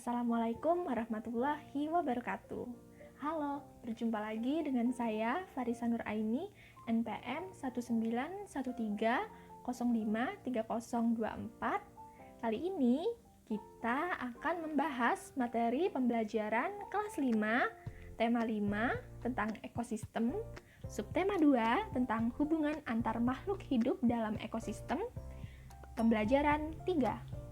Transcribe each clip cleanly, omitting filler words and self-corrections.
Assalamualaikum warahmatullahi wabarakatuh. Halo, berjumpa lagi dengan saya Farisa Nuraini, NPM 1913053024. Kali ini kita akan membahas materi pembelajaran kelas 5, tema 5 tentang ekosistem, subtema 2 tentang hubungan antar makhluk hidup dalam ekosistem, pembelajaran 3.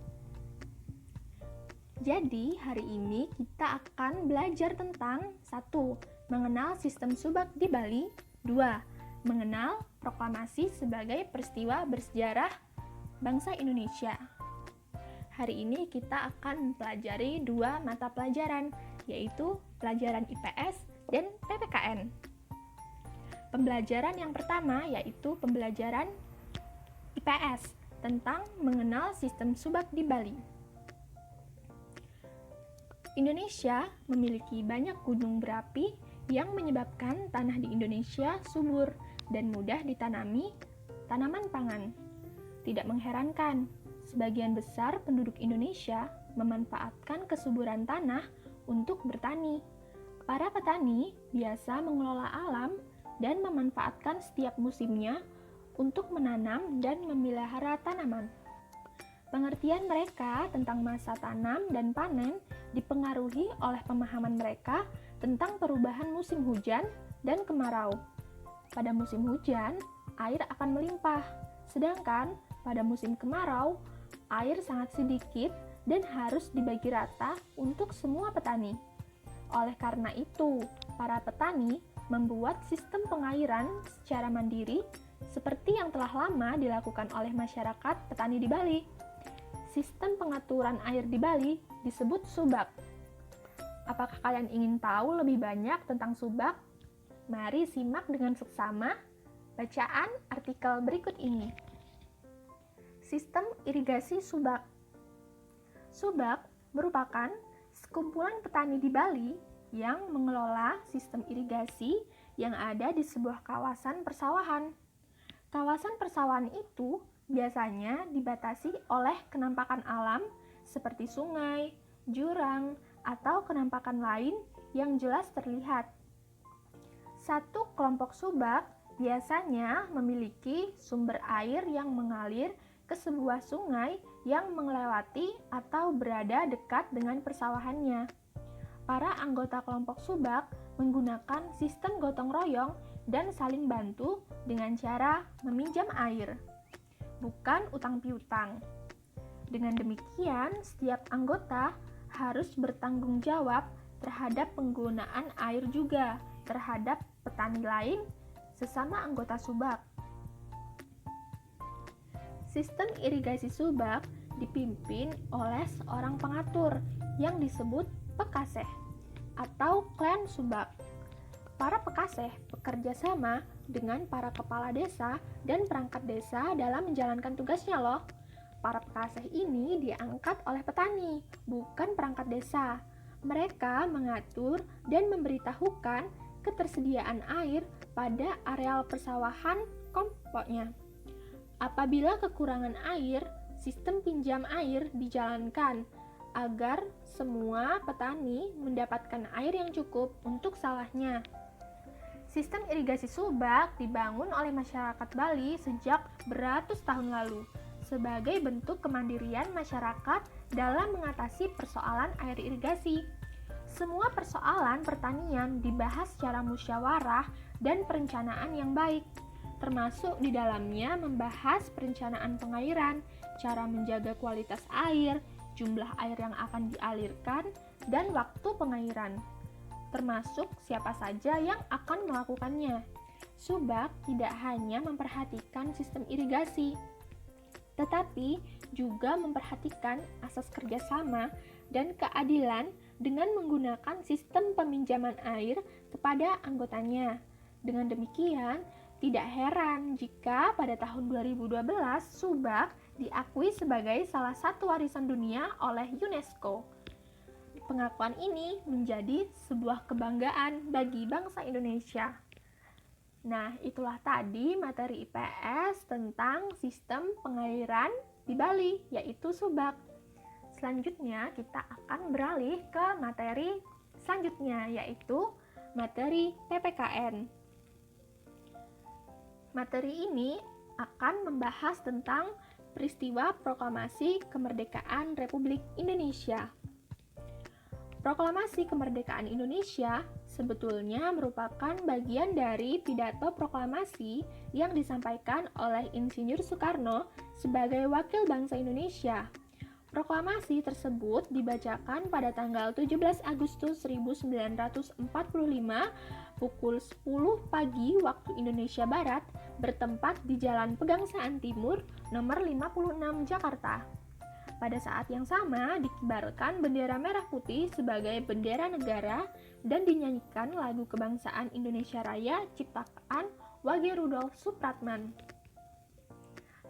Jadi, hari ini kita akan belajar tentang 1. Mengenal sistem subak di Bali. 2. Mengenal proklamasi sebagai peristiwa bersejarah bangsa Indonesia. Hari ini kita akan mempelajari 2 mata pelajaran, yaitu pelajaran IPS dan PPKN. Pembelajaran yang pertama yaitu pembelajaran IPS tentang mengenal sistem subak di Bali. Indonesia memiliki banyak gunung berapi yang menyebabkan tanah di Indonesia subur dan mudah ditanami tanaman pangan. Tidak mengherankan, sebagian besar penduduk Indonesia memanfaatkan kesuburan tanah untuk bertani. Para petani biasa mengelola alam dan memanfaatkan setiap musimnya untuk menanam dan memelihara tanaman. Pengertian mereka tentang masa tanam dan panen dipengaruhi oleh pemahaman mereka tentang perubahan musim hujan dan kemarau. Pada musim hujan, air akan melimpah, sedangkan pada musim kemarau, air sangat sedikit dan harus dibagi rata untuk semua petani. Oleh karena itu, para petani membuat sistem pengairan secara mandiri seperti yang telah lama dilakukan oleh masyarakat petani di Bali. Sistem pengaturan air di Bali disebut subak. Apakah kalian ingin tahu lebih banyak tentang subak? Mari simak dengan seksama bacaan artikel berikut ini. Sistem irigasi subak. Subak merupakan sekumpulan petani di Bali yang mengelola sistem irigasi yang ada di sebuah kawasan persawahan. Kawasan persawahan itu biasanya dibatasi oleh kenampakan alam seperti sungai, jurang, atau kenampakan lain yang jelas terlihat. Satu kelompok subak biasanya memiliki sumber air yang mengalir ke sebuah sungai yang melewati atau berada dekat dengan persawahannya. Para anggota kelompok subak menggunakan sistem gotong royong dan saling bantu dengan cara meminjam air, bukan utang piutang. Dengan demikian, setiap anggota harus bertanggung jawab terhadap penggunaan air juga terhadap petani lain sesama anggota subak. Sistem irigasi subak dipimpin oleh seorang pengatur yang disebut pekaseh atau klan subak. Para pekaseh bekerja sama dengan para kepala desa dan perangkat desa dalam menjalankan tugasnya loh. Para pekaseh ini diangkat oleh petani, bukan perangkat desa. Mereka mengatur dan memberitahukan ketersediaan air pada areal persawahan kelompoknya. Apabila kekurangan air, sistem pinjam air dijalankan agar semua petani mendapatkan air yang cukup untuk sawahnya. Sistem irigasi subak dibangun oleh masyarakat Bali sejak beratus tahun lalu sebagai bentuk kemandirian masyarakat dalam mengatasi persoalan air irigasi. Semua persoalan pertanian dibahas secara musyawarah dan perencanaan yang baik, termasuk di dalamnya membahas perencanaan pengairan, cara menjaga kualitas air, jumlah air yang akan dialirkan, dan waktu pengairan, termasuk siapa saja yang akan melakukannya. Subak tidak hanya memperhatikan sistem irigasi, tetapi juga memperhatikan asas kerjasama dan keadilan dengan menggunakan sistem peminjaman air kepada anggotanya. Dengan demikian, tidak heran jika pada tahun 2012 subak diakui sebagai salah satu warisan dunia oleh UNESCO. Pengakuan ini menjadi sebuah kebanggaan bagi bangsa Indonesia. Nah, itulah tadi materi IPS tentang sistem pengairan di Bali, yaitu subak. Selanjutnya kita akan beralih ke materi selanjutnya, yaitu materi PPKN. Materi ini akan membahas tentang peristiwa proklamasi kemerdekaan Republik Indonesia. Proklamasi kemerdekaan Indonesia sebetulnya merupakan bagian dari pidato proklamasi yang disampaikan oleh Insinyur Soekarno sebagai wakil bangsa Indonesia. Proklamasi tersebut dibacakan pada tanggal 17 Agustus 1945 pukul 10 pagi waktu Indonesia Barat, bertempat di Jalan Pegangsaan Timur nomor 56 Jakarta. Pada saat yang sama dikibarkan bendera merah putih sebagai bendera negara dan dinyanyikan lagu kebangsaan Indonesia Raya ciptaan Wage Rudolf Supratman.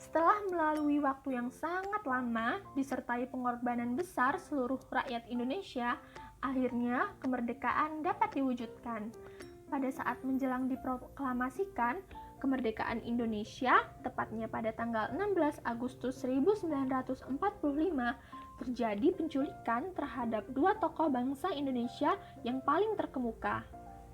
Setelah melalui waktu yang sangat lama disertai pengorbanan besar seluruh rakyat Indonesia, akhirnya kemerdekaan dapat diwujudkan. Pada saat menjelang diproklamasikan, kemerdekaan Indonesia, tepatnya pada tanggal 16 Agustus 1945, terjadi penculikan terhadap dua tokoh bangsa Indonesia yang paling terkemuka,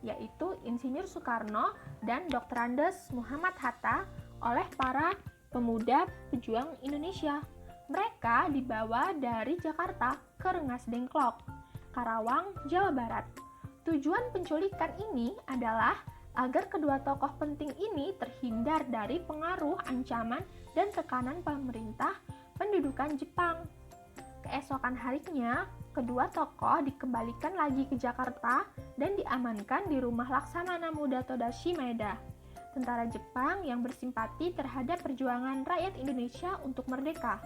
yaitu Insinyur Soekarno dan Dr. Andes Muhammad Hatta oleh para pemuda pejuang Indonesia. Mereka dibawa dari Jakarta ke Rengas Dengklok, Karawang, Jawa Barat. Tujuan penculikan ini adalah agar kedua tokoh penting ini terhindar dari pengaruh, ancaman, dan tekanan pemerintah pendudukan Jepang. Keesokan harinya, kedua tokoh dikembalikan lagi ke Jakarta dan diamankan di rumah Laksamana Muda Todashi Maeda, tentara Jepang yang bersimpati terhadap perjuangan rakyat Indonesia untuk merdeka.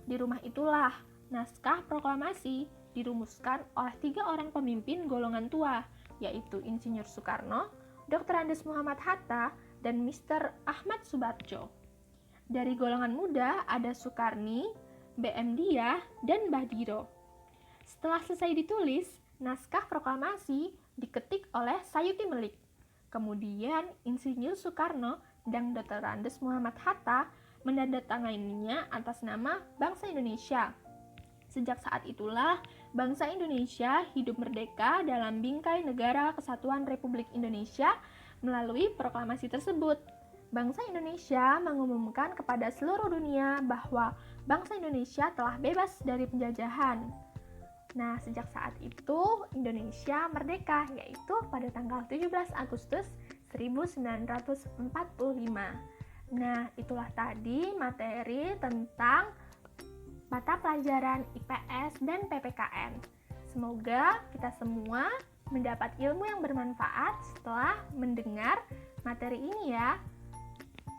Di rumah itulah naskah proklamasi dirumuskan oleh 3 orang pemimpin golongan tua, yaitu Insinyur Soekarno, Dr. Andes Muhammad Hatta, dan Mr. Ahmad Subarjo. Dari golongan muda ada Soekarni, B.M. Diah, dan Mbah Diro. Setelah selesai ditulis, naskah proklamasi diketik oleh Sayuti Melik. Kemudian Insinyur Soekarno dan Dr. Andes Muhammad Hatta menandatanganinya atas nama bangsa Indonesia. Sejak saat itulah, bangsa Indonesia hidup merdeka dalam bingkai Negara Kesatuan Republik Indonesia melalui proklamasi tersebut. Bangsa Indonesia mengumumkan kepada seluruh dunia bahwa bangsa Indonesia telah bebas dari penjajahan. Nah, sejak saat itu Indonesia merdeka, yaitu pada tanggal 17 Agustus 1945. Nah, itulah tadi materi tentang mata pelajaran IPS dan PPKN. Semoga kita semua mendapat ilmu yang bermanfaat setelah mendengar materi ini ya.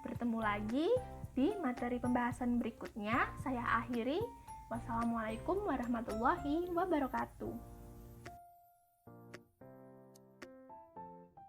Bertemu lagi di materi pembahasan berikutnya. Saya akhiri. Wassalamualaikum warahmatullahi wabarakatuh.